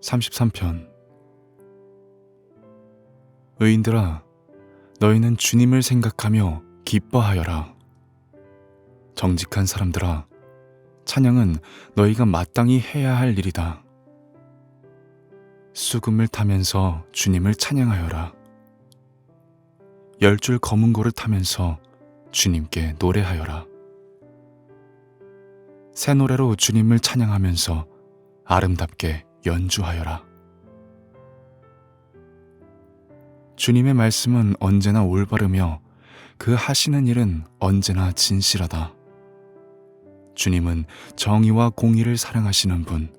33편. 의인들아, 너희는 주님을 생각하며 기뻐하여라. 정직한 사람들아, 찬양은 너희가 마땅히 해야 할 일이다. 수금을 타면서 주님을 찬양하여라. 10줄 검은 고를 타면서 주님께 노래하여라. 새 노래로 주님을 찬양하면서 아름답게 연주하여라. 주님의 말씀은 언제나 올바르며 그 하시는 일은 언제나 진실하다. 주님은 정의와 공의를 사랑하시는 분,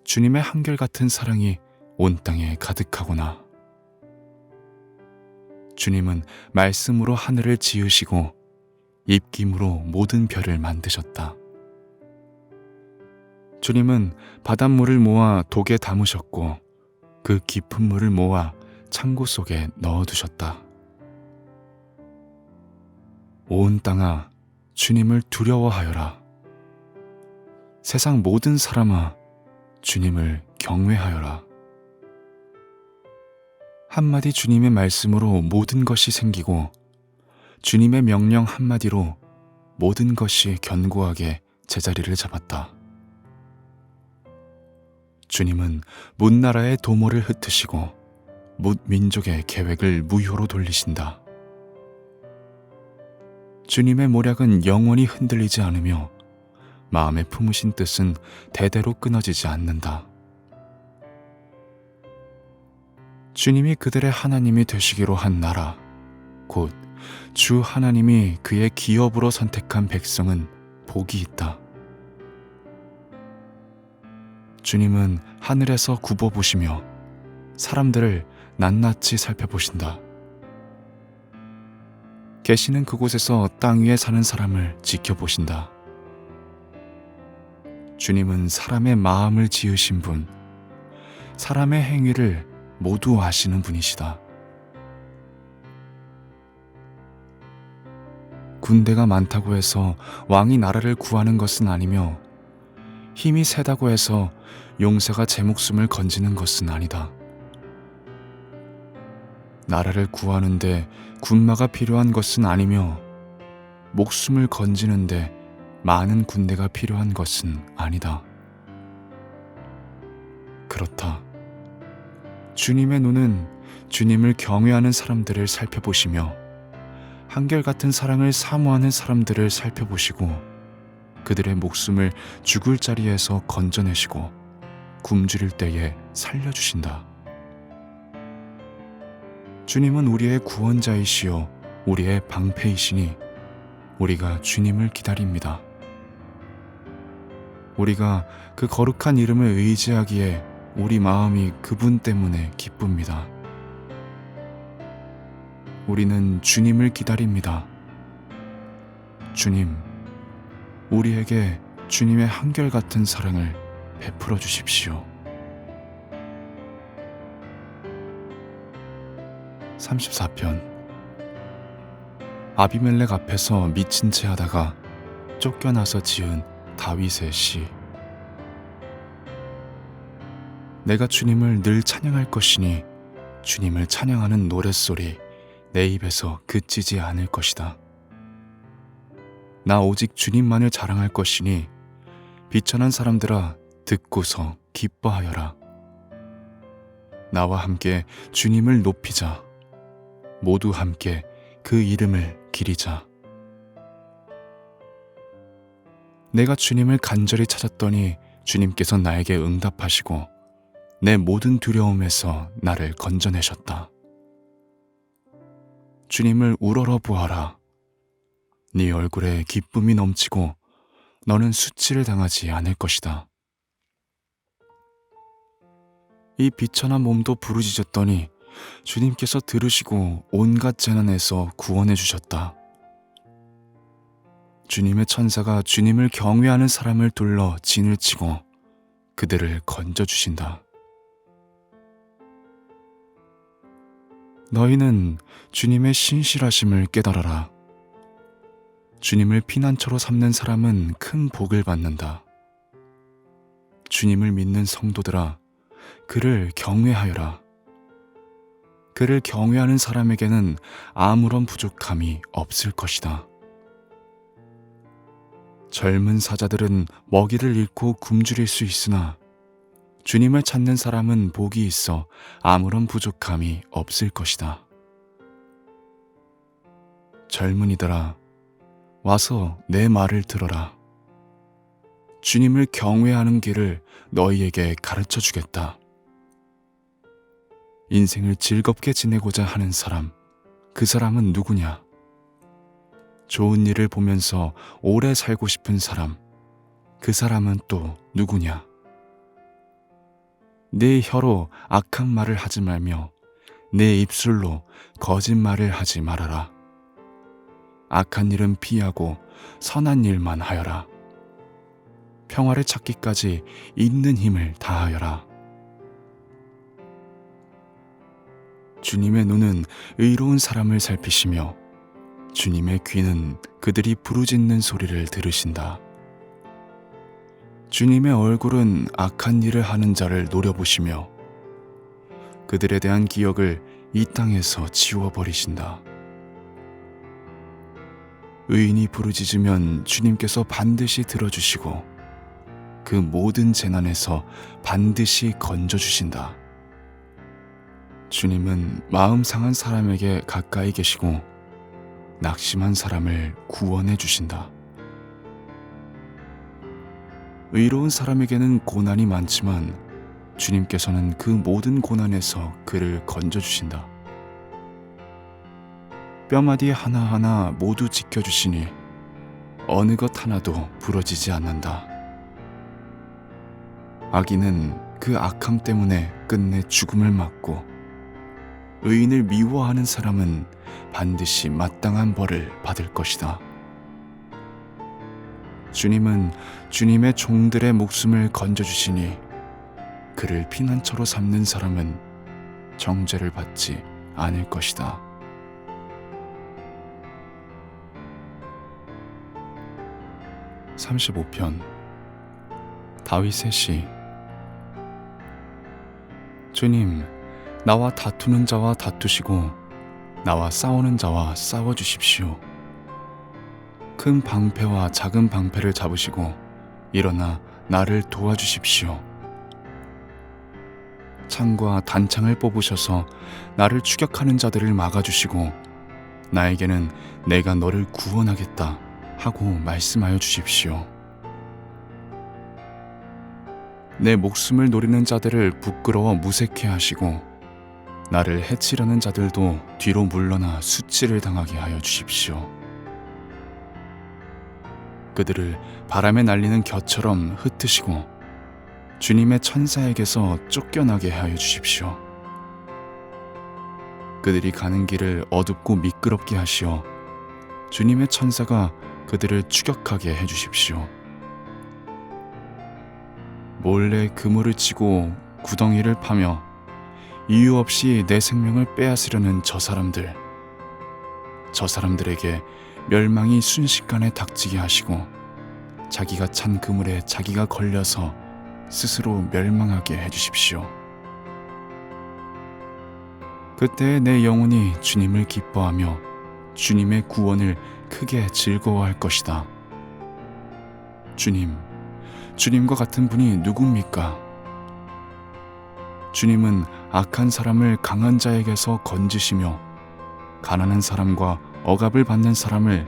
주님의 한결같은 사랑이 온 땅에 가득하구나. 주님은 말씀으로 하늘을 지으시고 입김으로 모든 별을 만드셨다. 주님은 바닷물을 모아 독에 담으셨고 그 깊은 물을 모아 창고 속에 넣어두셨다. 온 땅아, 주님을 두려워하여라. 세상 모든 사람아, 주님을 경외하여라. 한마디 주님의 말씀으로 모든 것이 생기고 주님의 명령 한마디로 모든 것이 견고하게 제자리를 잡았다. 주님은 뭇나라의 도모를 흩으시고 뭇 민족의 계획을 무효로 돌리신다. 주님의 모략은 영원히 흔들리지 않으며 마음에 품으신 뜻은 대대로 끊어지지 않는다. 주님이 그들의 하나님이 되시기로 한 나라, 곧 주 하나님이 그의 기업으로 선택한 백성은 복이 있다. 주님은 하늘에서 굽어보시며 사람들을 낱낱이 살펴보신다. 계시는 그곳에서 땅 위에 사는 사람을 지켜보신다. 주님은 사람의 마음을 지으신 분, 사람의 행위를 모두 아시는 분이시다. 군대가 많다고 해서 왕이 나라를 구하는 것은 아니며 힘이 세다고 해서 용사가 제 목숨을 건지는 것은 아니다. 나라를 구하는데 군마가 필요한 것은 아니며 목숨을 건지는데 많은 군대가 필요한 것은 아니다. 그렇다. 주님의 눈은 주님을 경외하는 사람들을 살펴보시며 한결같은 사랑을 사모하는 사람들을 살펴보시고 그들의 목숨을 죽을 자리에서 건져내시고 굶주릴 때에 살려주신다. 주님은 우리의 구원자이시요 우리의 방패이시니 우리가 주님을 기다립니다. 우리가 그 거룩한 이름을 의지하기에 우리 마음이 그분 때문에 기쁩니다. 우리는 주님을 기다립니다. 주님, 우리에게 주님의 한결같은 사랑을 베풀어 주십시오. 34편. 아비멜렉 앞에서 미친 채 하다가 쫓겨나서 지은 다윗의 시. 내가 주님을 늘 찬양할 것이니 주님을 찬양하는 노랫소리 내 입에서 그치지 않을 것이다. 나 오직 주님만을 자랑할 것이니 비천한 사람들아 듣고서 기뻐하여라. 나와 함께 주님을 높이자. 모두 함께 그 이름을 기리자. 내가 주님을 간절히 찾았더니 주님께서 나에게 응답하시고 내 모든 두려움에서 나를 건져내셨다. 주님을 우러러 보아라. 네 얼굴에 기쁨이 넘치고 너는 수치를 당하지 않을 것이다. 이 비천한 몸도 부르짖었더니 주님께서 들으시고 온갖 재난에서 구원해 주셨다. 주님의 천사가 주님을 경외하는 사람을 둘러 진을 치고 그들을 건져주신다. 너희는 주님의 신실하심을 깨달아라. 주님을 피난처로 삼는 사람은 큰 복을 받는다. 주님을 믿는 성도들아, 그를 경외하여라. 그를 경외하는 사람에게는 아무런 부족함이 없을 것이다. 젊은 사자들은 먹이를 잃고 굶주릴 수 있으나 주님을 찾는 사람은 복이 있어 아무런 부족함이 없을 것이다. 젊은이들아, 와서 내 말을 들어라. 주님을 경외하는 길을 너희에게 가르쳐 주겠다. 인생을 즐겁게 지내고자 하는 사람, 그 사람은 누구냐? 좋은 일을 보면서 오래 살고 싶은 사람, 그 사람은 또 누구냐? 네 혀로 악한 말을 하지 말며 내 입술로 거짓말을 하지 말아라. 악한 일은 피하고 선한 일만 하여라. 평화를 찾기까지 있는 힘을 다하여라. 주님의 눈은 의로운 사람을 살피시며 주님의 귀는 그들이 부르짖는 소리를 들으신다. 주님의 얼굴은 악한 일을 하는 자를 노려보시며 그들에 대한 기억을 이 땅에서 지워버리신다. 의인이 부르짖으면 주님께서 반드시 들어주시고 그 모든 재난에서 반드시 건져주신다. 주님은 마음 상한 사람에게 가까이 계시고 낙심한 사람을 구원해 주신다. 의로운 사람에게는 고난이 많지만 주님께서는 그 모든 고난에서 그를 건져주신다. 뼈마디 하나하나 모두 지켜주시니 어느 것 하나도 부러지지 않는다. 악인은 그 악함 때문에 끝내 죽음을 맞고 의인을 미워하는 사람은 반드시 마땅한 벌을 받을 것이다. 주님은 주님의 종들의 목숨을 건져주시니 그를 피난처로 삼는 사람은 정죄를 받지 않을 것이다. (35편) 다윗의 시. 주님, 나와 다투는 자와 다투시고 나와 싸우는 자와 싸워주십시오. 큰 방패와 작은 방패를 잡으시고 일어나 나를 도와주십시오. 창과 단창을 뽑으셔서 나를 추격하는 자들을 막아주시고 나에게는 내가 너를 구원하겠다 하고 말씀하여 주십시오. 내 목숨을 노리는 자들을 부끄러워 무색해 하시고 나를 해치려는 자들도 뒤로 물러나 수치를 당하게 하여 주십시오. 그들을 바람에 날리는 겨처럼 흩으시고 주님의 천사에게서 쫓겨나게 하여 주십시오. 그들이 가는 길을 어둡고 미끄럽게 하시어 주님의 천사가 그들을 추격하게 해 주십시오. 몰래 그물을 치고 구덩이를 파며 이유 없이 내 생명을 빼앗으려는 저 사람들에게 멸망이 순식간에 닥치게 하시고 자기가 찬 그물에 자기가 걸려서 스스로 멸망하게 해주십시오. 그때 내 영혼이 주님을 기뻐하며 주님의 구원을 크게 즐거워할 것이다. 주님과 같은 분이 누굽니까? 주님은 악한 사람을 강한 자에게서 건지시며 가난한 사람과 억압을 받는 사람을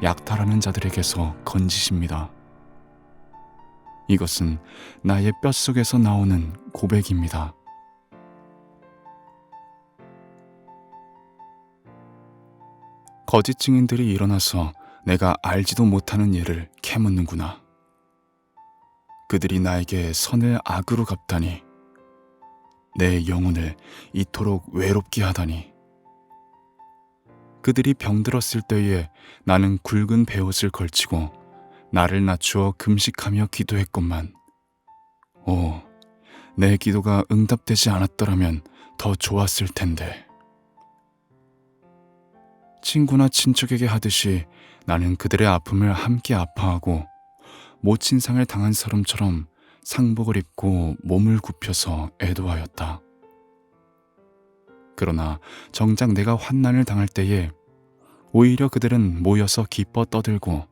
약탈하는 자들에게서 건지십니다. 이것은 나의 뼛속에서 나오는 고백입니다. 거짓 증인들이 일어나서 내가 알지도 못하는 일을 캐묻는구나. 그들이 나에게 선을 악으로 갚다니, 내 영혼을 이토록 외롭게 하다니. 그들이 병들었을 때에 나는 굵은 베옷을 걸치고 나를 낮추어 금식하며 기도했건만, 내 기도가 응답되지 않았더라면 더 좋았을 텐데. 친구나 친척에게 하듯이 나는 그들의 아픔을 함께 아파하고 모친상을 당한 사람처럼 상복을 입고 몸을 굽혀서 애도하였다. 그러나 정작 내가 환난을 당할 때에 오히려 그들은 모여서 기뻐 떠들고,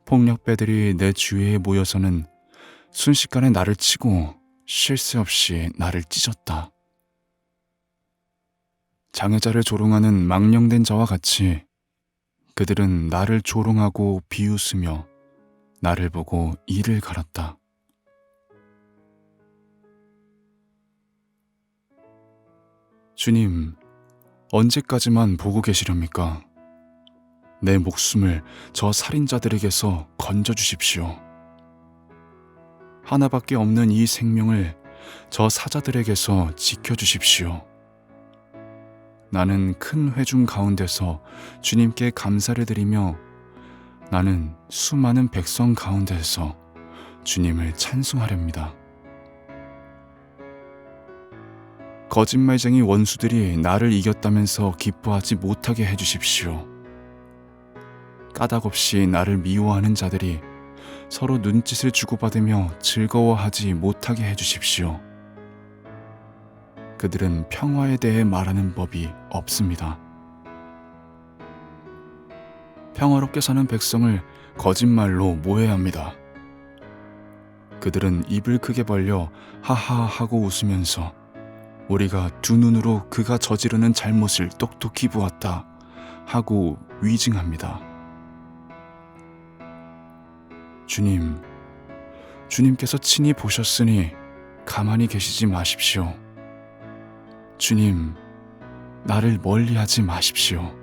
폭력배들이 내 주위에 모여서는 순식간에 나를 치고 쉴 새 없이 나를 찢었다. 장애자를 조롱하는 망령된 자와 같이 그들은 나를 조롱하고 비웃으며 나를 보고 이를 갈았다. 주님, 언제까지만 보고 계시렵니까? 내 목숨을 저 살인자들에게서 건져주십시오. 하나밖에 없는 이 생명을 저 사자들에게서 지켜주십시오. 나는 큰 회중 가운데서 주님께 감사를 드리며, 나는 수많은 백성 가운데서 주님을 찬송하렵니다. 거짓말쟁이 원수들이 나를 이겼다면서 기뻐하지 못하게 해주십시오. 까닭없이 나를 미워하는 자들이 서로 눈짓을 주고받으며 즐거워하지 못하게 해주십시오. 그들은 평화에 대해 말하는 법이 없습니다. 평화롭게 사는 백성을 거짓말로 모해합니다. 그들은 입을 크게 벌려 하하 하고 웃으면서 우리가 두 눈으로 그가 저지르는 잘못을 똑똑히 보았다 하고 위증합니다. 주님, 주님께서 친히 보셨으니 가만히 계시지 마십시오. 주님, 나를 멀리하지 마십시오.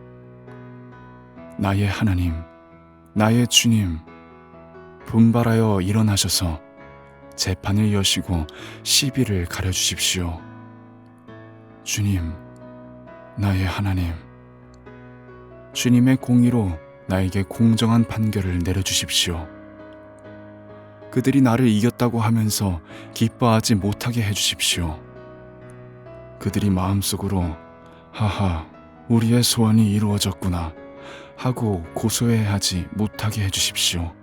나의 하나님, 나의 주님, 분발하여 일어나셔서 재판을 여시고 시비를 가려주십시오. 주님, 나의 하나님, 주님의 공의로 나에게 공정한 판결을 내려주십시오. 그들이 나를 이겼다고 하면서 기뻐하지 못하게 해주십시오. 그들이 마음속으로 하하, 우리의 소원이 이루어졌구나 하고 고소해하지 못하게 해주십시오.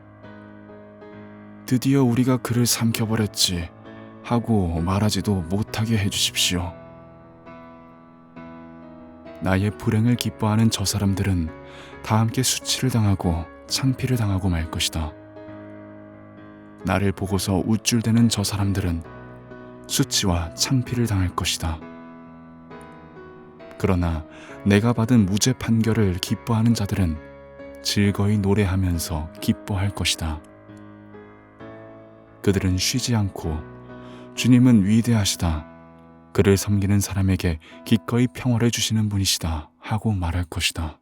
드디어 우리가 그를 삼켜버렸지 하고 말하지도 못하게 해주십시오. 나의 불행을 기뻐하는 저 사람들은 다 함께 수치를 당하고 창피를 당하고 말 것이다. 나를 보고서 우쭐대는 저 사람들은 수치와 창피를 당할 것이다. 그러나 내가 받은 무죄 판결을 기뻐하는 자들은 즐거이 노래하면서 기뻐할 것이다. 그들은 쉬지 않고 주님은 위대하시다, 그를 섬기는 사람에게 기꺼이 평화를 주시는 분이시다 하고 말할 것이다.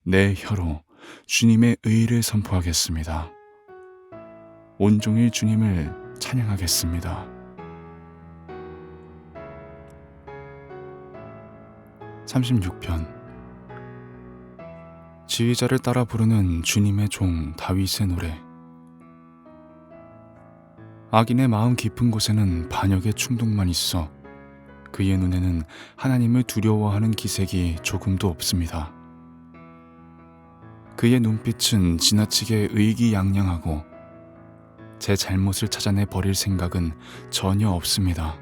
내 혀로 주님의 의를 선포하겠습니다. 온종일 주님을 찬양하겠습니다. 36편. 지휘자를 따라 부르는 주님의 종 다윗의 노래. 악인의 마음 깊은 곳에는 반역의 충동만 있어 그의 눈에는 하나님을 두려워하는 기색이 조금도 없습니다. 그의 눈빛은 지나치게 의기양양하고 제 잘못을 찾아내 버릴 생각은 전혀 없습니다.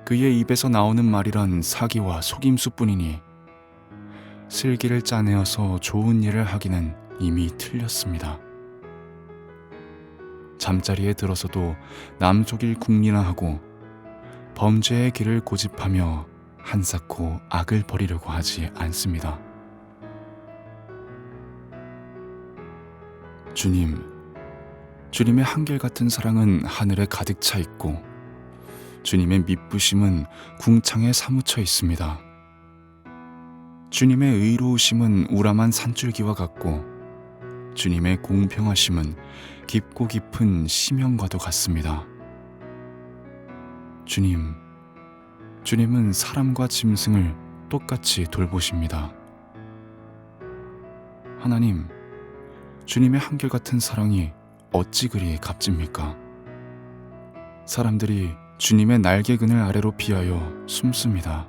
그의 입에서 나오는 말이란 사기와 속임수뿐이니 슬기를 짜내어서 좋은 일을 하기는 이미 틀렸습니다. 잠자리에 들어서도 남 속일 궁리나하고 범죄의 길을 고집하며 한사코 악을 버리려고 하지 않습니다. 주님, 주님의 한결같은 사랑은 하늘에 가득 차 있고 주님의 미쁘심은 궁창에 사무쳐 있습니다. 주님의 의로우심은 우람한 산줄기와 같고 주님의 공평하심은 깊고 깊은 심연과도 같습니다. 주님은 사람과 짐승을 똑같이 돌보십니다. 하나님, 주님의 한결같은 사랑이 어찌 그리 값집니까? 사람들이 주님의 날개 그늘 아래로 피하여 숨습니다.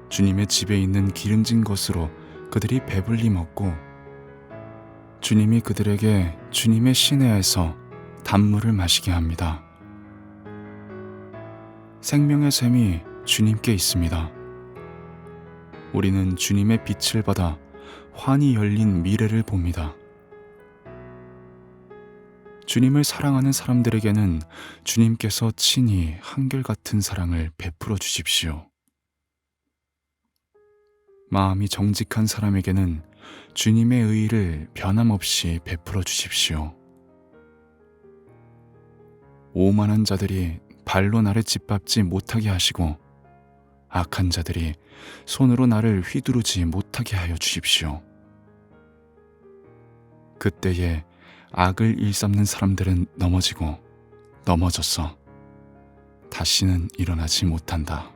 주님의 집에 있는 기름진 것으로 그들이 배불리 먹고 주님이 그들에게 주님의 시내에서 단물을 마시게 합니다. 생명의 샘이 주님께 있습니다. 우리는 주님의 빛을 받아 환히 열린 미래를 봅니다. 주님을 사랑하는 사람들에게는 주님께서 친히 한결같은 사랑을 베풀어 주십시오. 마음이 정직한 사람에게는 주님의 의의를 변함없이 베풀어 주십시오. 오만한 자들이 발로 나를 짓밟지 못하게 하시고 악한 자들이 손으로 나를 휘두르지 못하게 하여 주십시오. 그때에 악을 일삼는 사람들은 넘어지고 넘어져서 다시는 일어나지 못한다.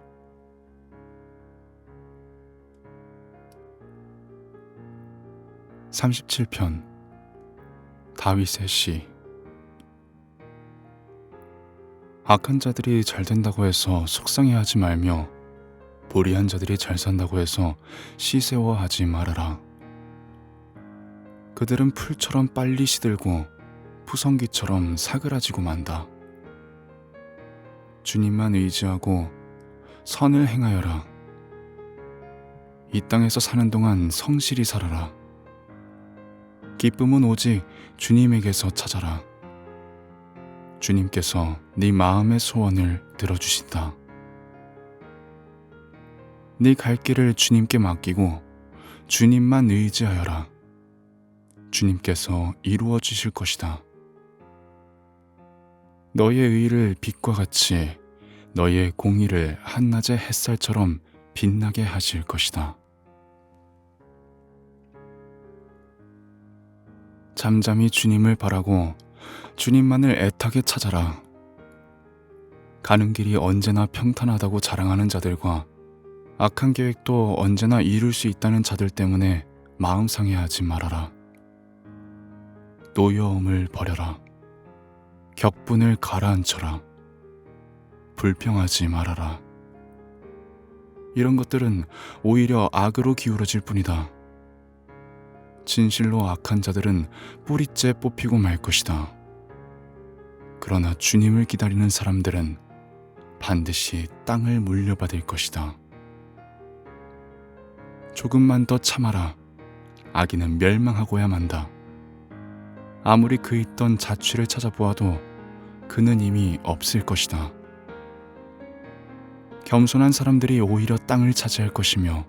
(37편) 다윗의 시. 악한 자들이 잘 된다고 해서 속상해하지 말며 불의한 자들이 잘 산다고 해서 시세워하지 말아라. 그들은 풀처럼 빨리 시들고 푸성기처럼 사그라지고 만다. 주님만 의지하고 선을 행하여라. 이 땅에서 사는 동안 성실히 살아라. 기쁨은 오직 주님에게서 찾아라. 주님께서 네 마음의 소원을 들어주신다. 네 갈 길을 주님께 맡기고 주님만 의지하여라. 주님께서 이루어 주실 것이다. 너의 의를 빛과 같이 너의 공의를 한낮의 햇살처럼 빛나게 하실 것이다. 잠잠히 주님을 바라고 주님만을 애타게 찾아라. 가는 길이 언제나 평탄하다고 자랑하는 자들과 악한 계획도 언제나 이룰 수 있다는 자들 때문에 마음 상해하지 말아라. 노여움을 버려라. 격분을 가라앉혀라. 불평하지 말아라. 이런 것들은 오히려 악으로 기울어질 뿐이다. 진실로 악한 자들은 뿌리째 뽑히고 말 것이다. 그러나 주님을 기다리는 사람들은 반드시 땅을 물려받을 것이다. 조금만 더 참아라. 악인은 멸망하고야 만다. 아무리 그 있던 자취를 찾아보아도 그는 이미 없을 것이다. 겸손한 사람들이 오히려 땅을 차지할 것이며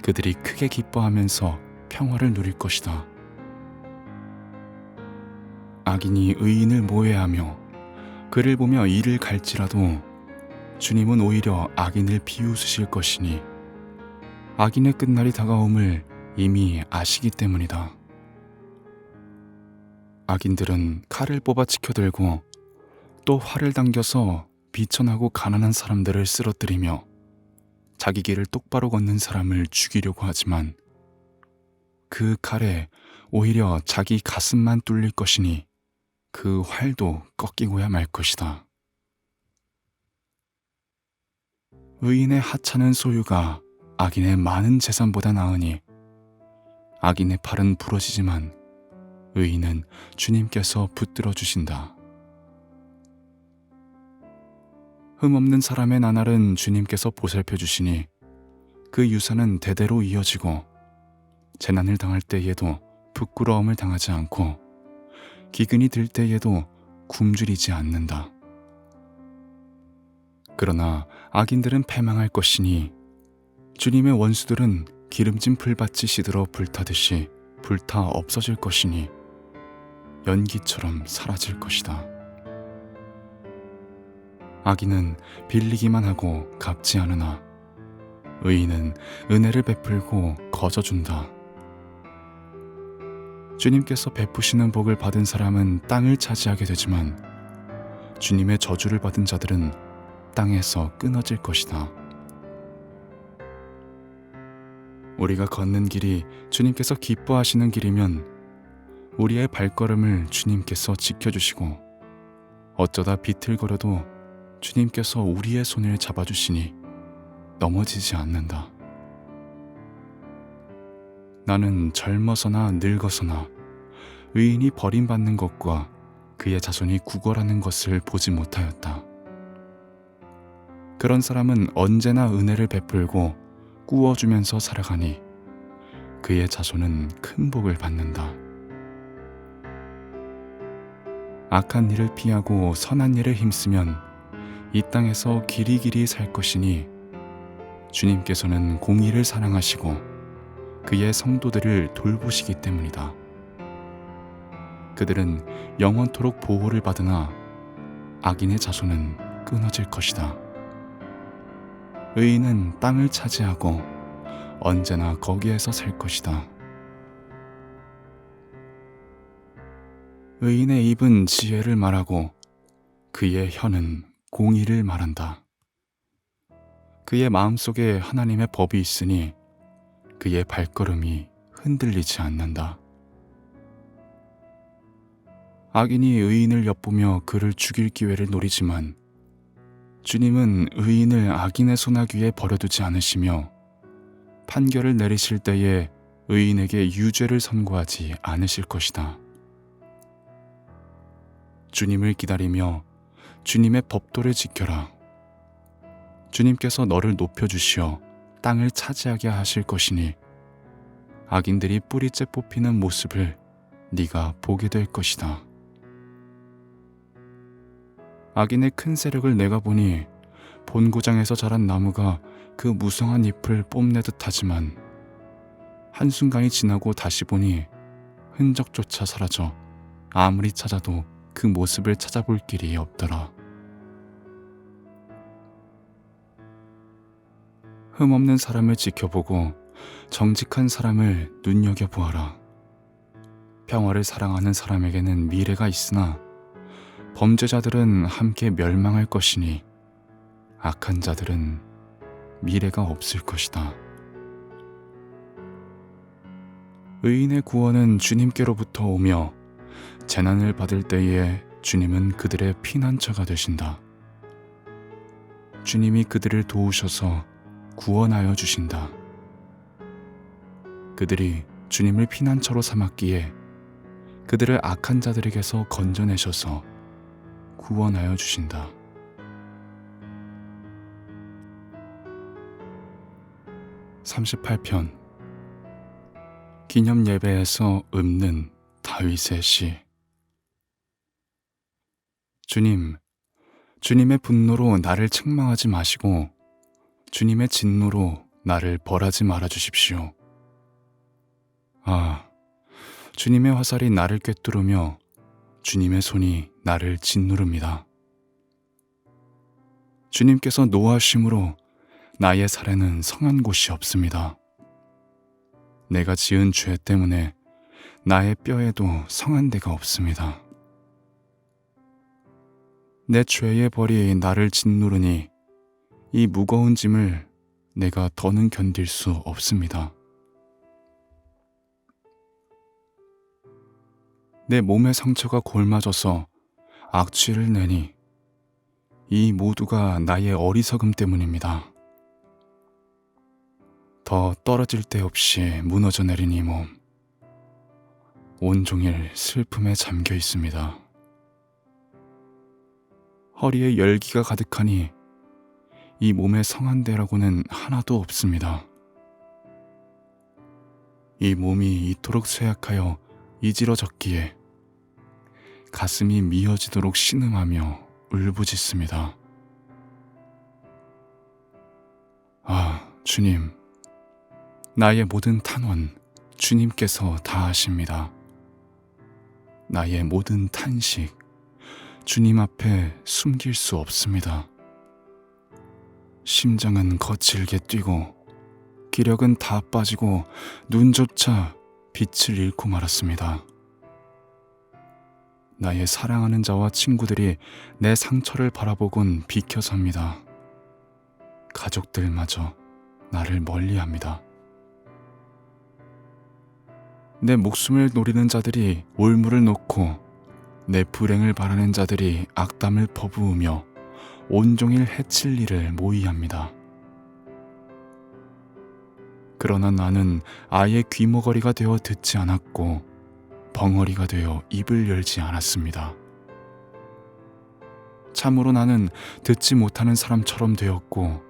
그들이 크게 기뻐하면서 평화를 누릴 것이다. 악인이 의인을 모해하며 그를 보며 이를 갈지라도 주님은 오히려 악인을 비웃으실 것이니 악인의 끝날이 다가옴을 이미 아시기 때문이다. 악인들은 칼을 뽑아 치켜들고 또 활을 당겨서 비천하고 가난한 사람들을 쓰러뜨리며 자기 길을 똑바로 걷는 사람을 죽이려고 하지만 그 칼에 오히려 자기 가슴만 뚫릴 것이니 그 활도 꺾이고야 말 것이다. 의인의 하찮은 소유가 악인의 많은 재산보다 나으니 악인의 팔은 부러지지만 의인은 주님께서 붙들어 주신다. 흠없는 사람의 나날은 주님께서 보살펴 주시니 그 유산은 대대로 이어지고 재난을 당할 때에도 부끄러움을 당하지 않고 기근이 들 때에도 굶주리지 않는다. 그러나 악인들은 패망할 것이니 주님의 원수들은 기름진 풀밭이 시들어 불타듯이 불타 없어질 것이니 연기처럼 사라질 것이다. 악인은 빌리기만 하고 갚지 않으나 의인은 은혜를 베풀고 거저준다. 주님께서 베푸시는 복을 받은 사람은 땅을 차지하게 되지만 주님의 저주를 받은 자들은 땅에서 끊어질 것이다. 우리가 걷는 길이 주님께서 기뻐하시는 길이면 우리의 발걸음을 주님께서 지켜주시고 어쩌다 비틀거려도 주님께서 우리의 손을 잡아주시니 넘어지지 않는다. 나는 젊어서나 늙어서나 의인이 버림받는 것과 그의 자손이 구걸하는 것을 보지 못하였다. 그런 사람은 언제나 은혜를 베풀고 꾸어주면서 살아가니 그의 자손은 큰 복을 받는다. 악한 일을 피하고 선한 일에 힘쓰면 이 땅에서 길이길이 살 것이니 주님께서는 공의를 사랑하시고 그의 성도들을 돌보시기 때문이다. 그들은 영원토록 보호를 받으나 악인의 자손은 끊어질 것이다. 의인은 땅을 차지하고 언제나 거기에서 살 것이다. 의인의 입은 지혜를 말하고 그의 혀는 공의를 말한다. 그의 마음속에 하나님의 법이 있으니 그의 발걸음이 흔들리지 않는다. 악인이 의인을 엿보며 그를 죽일 기회를 노리지만 주님은 의인을 악인의 소나귀에 버려두지 않으시며 판결을 내리실 때에 의인에게 유죄를 선고하지 않으실 것이다. 주님을 기다리며 주님의 법도를 지켜라. 주님께서 너를 높여주시어 땅을 차지하게 하실 것이니 악인들이 뿌리째 뽑히는 모습을 네가 보게 될 것이다. 악인의 큰 세력을 내가 보니 본고장에서 자란 나무가 그 무성한 잎을 뽐내듯 하지만 한순간이 지나고 다시 보니 흔적조차 사라져 아무리 찾아도 그 모습을 찾아볼 길이 없더라. 흠없는 사람을 지켜보고 정직한 사람을 눈여겨보아라. 평화를 사랑하는 사람에게는 미래가 있으나 범죄자들은 함께 멸망할 것이니 악한 자들은 미래가 없을 것이다. 의인의 구원은 주님께로부터 오며 재난을 받을 때에 주님은 그들의 피난처가 되신다. 주님이 그들을 도우셔서 구원하여 주신다. 그들이 주님을 피난처로 삼았기에 그들을 악한 자들에게서 건져내셔서 구원하여 주신다. (38편) 기념 예배에서 읊는 다윗의 시. 주님, 주님의 분노로 나를 책망하지 마시고 주님의 진노로 나를 벌하지 말아 주십시오. 아, 주님의 화살이 나를 꿰뚫으며 주님의 손이 나를 짓누릅니다. 주님께서 노하심으로 나의 살에는 성한 곳이 없습니다. 내가 지은 죄 때문에 나의 뼈에도 성한 데가 없습니다. 내 죄의 벌이 나를 짓누르니 이 무거운 짐을 내가 더는 견딜 수 없습니다. 내 몸의 상처가 골마져서 악취를 내니 이 모두가 나의 어리석음 때문입니다. 더 떨어질 데 없이 무너져 내린 이 몸, 온종일 슬픔에 잠겨 있습니다. 허리에 열기가 가득하니 이 몸의 성한 데라고는 하나도 없습니다. 이 몸이 이토록 쇠약하여 이지러졌기에 가슴이 미어지도록 신음하며 울부짖습니다. 아, 주님, 나의 모든 탄원 주님께서 다 하십니다. 나의 모든 탄식 주님 앞에 숨길 수 없습니다. 심장은 거칠게 뛰고 기력은 다 빠지고 눈조차 빛을 잃고 말았습니다. 나의 사랑하는 자와 친구들이 내 상처를 바라보곤 비켜섭니다. 가족들마저 나를 멀리합니다. 내 목숨을 노리는 자들이 올무를 놓고 내 불행을 바라는 자들이 악담을 퍼부으며 온종일 해칠 일을 모의합니다. 그러나 나는 아예 귀머거리가 되어 듣지 않았고 벙어리가 되어 입을 열지 않았습니다. 참으로 나는 듣지 못하는 사람처럼 되었고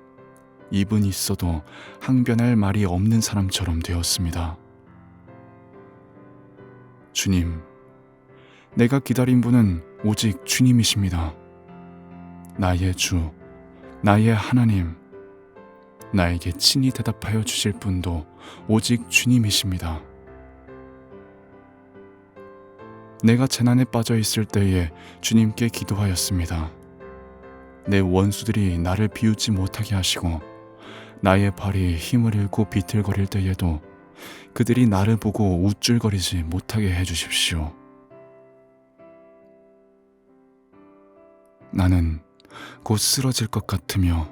입은 있어도 항변할 말이 없는 사람처럼 되었습니다. 주님, 내가 기다린 분은 오직 주님이십니다. 나의 주, 나의 하나님, 나에게 친히 대답하여 주실 분도 오직 주님이십니다. 내가 재난에 빠져 있을 때에 주님께 기도하였습니다. 내 원수들이 나를 비웃지 못하게 하시고 나의 발이 힘을 잃고 비틀거릴 때에도 그들이 나를 보고 우쭐거리지 못하게 해주십시오. 나는 곧 쓰러질 것 같으며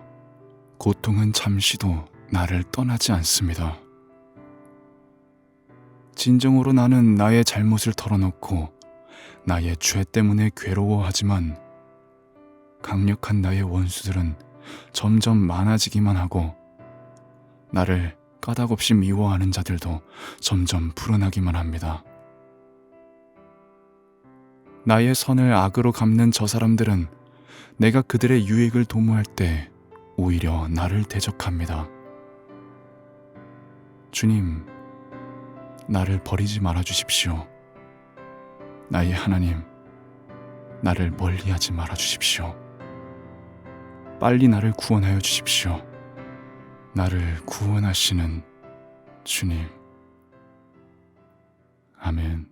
고통은 잠시도 나를 떠나지 않습니다. 진정으로 나는 나의 잘못을 털어놓고 나의 죄 때문에 괴로워하지만 강력한 나의 원수들은 점점 많아지기만 하고 나를 까닭없이 미워하는 자들도 점점 불어나기만 합니다. 나의 선을 악으로 갚는 저 사람들은 내가 그들의 유익을 도모할 때 오히려 나를 대적합니다. 주님, 나를 버리지 말아 주십시오. 나의 하나님, 나를 멀리하지 말아 주십시오. 빨리 나를 구원하여 주십시오. 나를 구원하시는 주님. 아멘.